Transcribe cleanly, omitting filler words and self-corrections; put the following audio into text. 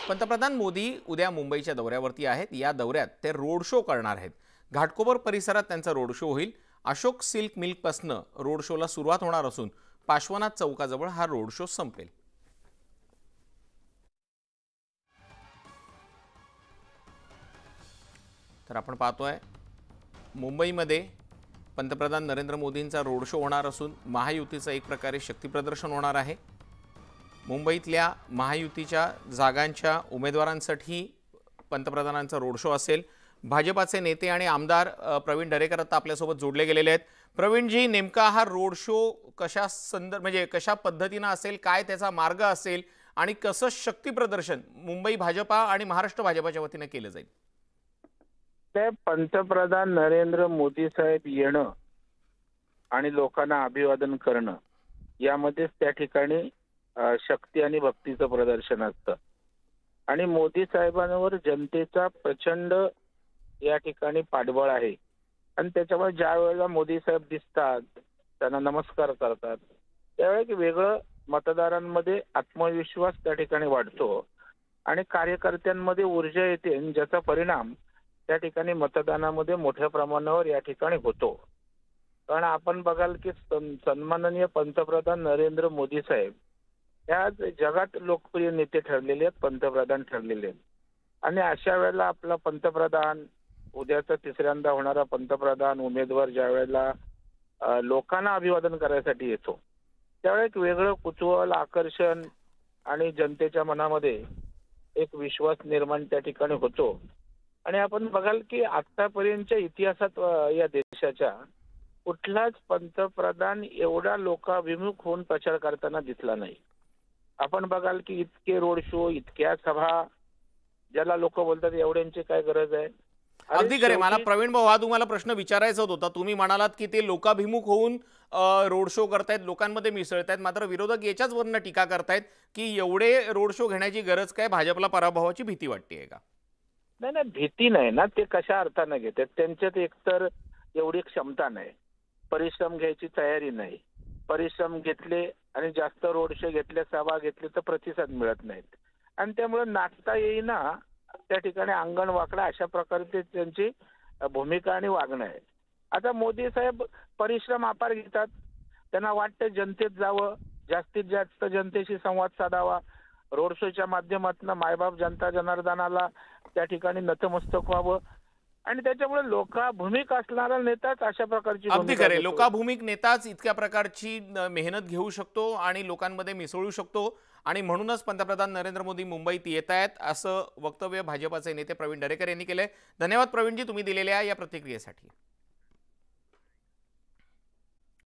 पंतप्रधान मोदी उद्या मुंबईच्या दौऱ्यावरती आहेत। या दौऱ्यात ते रोड शो करणार आहेत। घाटकोपर परिसरात त्यांचा रोड शो होईल। अशोक सिल्क मिलपासून रोड शोला सुरुवात होणार असून पाश्वनाथ चौकाजवळ हा रोड शो संपेल। तर आपण पाहतोय मुंबईमध्ये पंतप्रधान नरेंद्र मोदींचा रोड शो होणार असून महायुतीचं एक प्रकारे शक्ती प्रदर्शन होणार आहे। मुंबईतल्या महायुतीच्या जागांच्या उमेदवारांसाठी पंतप्रधानांचा रोड शो असेल। भाजपाचे नेते आणि आमदार प्रवीण दरेकर आता आपल्यासोबत जोडले गेलेले आहेत। प्रवीण जी, नेमका हा रोड शो कशा पद्धतीने असेल, काय त्याचा मार्ग असेल आणि कसं शक्ती प्रदर्शन मुंबई भाजपा आणि महाराष्ट्र भाजपाच्या वतीने केलं जाईल? ते पंतप्रधान नरेंद्र मोदी साहेब येणं आणि लोकांना अभिवादन करणं यामध्येच त्या ठिकाणी शक्ती आणि भक्तीचं प्रदर्शन असतं। आणि मोदी साहेबांवर जनतेचा प्रचंड या ठिकाणी पाठबळ आहे। आणि त्याच्यामुळे ज्या वेळेला मोदी साहेब दिसतात, त्यांना नमस्कार करतात, त्यावेळी वेगळं मतदारांमध्ये आत्मविश्वास त्या ठिकाणी वाढतो आणि कार्यकर्त्यांमध्ये ऊर्जा येते, ज्याचा परिणाम त्या ठिकाणी मतदानामध्ये मोठ्या प्रमाणावर या ठिकाणी होतो। कारण आपण बघाल की सन्माननीय पंतप्रधान नरेंद्र मोदी साहेब या जगात लोकप्रिय नेते ठरलेले आहेत, पंतप्रधान ठरलेले आहेत। आणि अशा वेळेला आपला पंतप्रधान, उद्याचा तिसऱ्यांदा होणारा पंतप्रधान उमेदवार ज्या वेळेला लोकांना अभिवादन करायसाठी येतो, त्यावेळेस एक वेगळं कुतूहल, आकर्षण आणि जनतेच्या मनामध्ये एक विश्वास निर्माण त्या ठिकाणी होतो। आणि आपण बघाल की आतापर्यंतच्या इतिहासात या देशाच्या कुठलाच पंतप्रधान एवढा लोकाभिमुख होऊन प्रचार करताना दिसला नाही। आपण बघाल की इतके रोड शो, इतक्या सभा, ज्याला लोक बोलतात एवढ्यांची काय गरज आहे? अगदी खरे। मला प्रवीण भाऊ हा तुम्हाला प्रश्न विचारायचा होता। तुम्ही म्हणालात की ते लोकाभिमुख होऊन रोड शो करतायत, लोकांमध्ये मिसळतायत, मात्र विरोधक याच्याच वरनं टीका करतायत की एवढे रोड शो घेण्याची गरज काय, भाजपला पराभवाची भीती वाटते का? नाही, भीती नाही ना, ते कशा अर्थाने घेतात? त्यांच्यात एकतर एवढी क्षमता नाही, परिश्रम घ्यायची तयारी नाही। परिश्रम घेतले आणि जास्त रोड शो घेतले, सभा घेतली तर प्रतिसाद मिळत नाहीत आणि त्यामुळे नाचता येईना त्या ठिकाणी अंगण वाकडा, अशा प्रकारची त्यांची भूमिका आणि वागणं आहे। आता मोदी साहेब परिश्रम अपार घेतात, त्यांना वाटतं जनतेत जावं, जास्तीत जास्त जनतेशी संवाद साधावा, रोड शोच्या माध्यमातून मायबाप जनता जनार्दनाला त्या ठिकाणी नतमस्तक व्हावं आणि त्याच्यामुळे लोकाभिमुख असणारा नेताच अशा प्रकारची अगदी खरे। लोकाभिमुख नेताच इतक्या प्रकारची मेहनत घेऊ शकतो आणि लोकांमध्ये मिसळू शकतो आणि म्हणूनच पंतप्रधान नरेंद्र मोदी मुंबईत येत आहेत, असं वक्तव्य भाजपाचे नेते प्रवीण दरेकर यांनी केलंय। धन्यवाद प्रवीणजी, तुम्ही दिलेल्या या प्रतिक्रियेसाठी।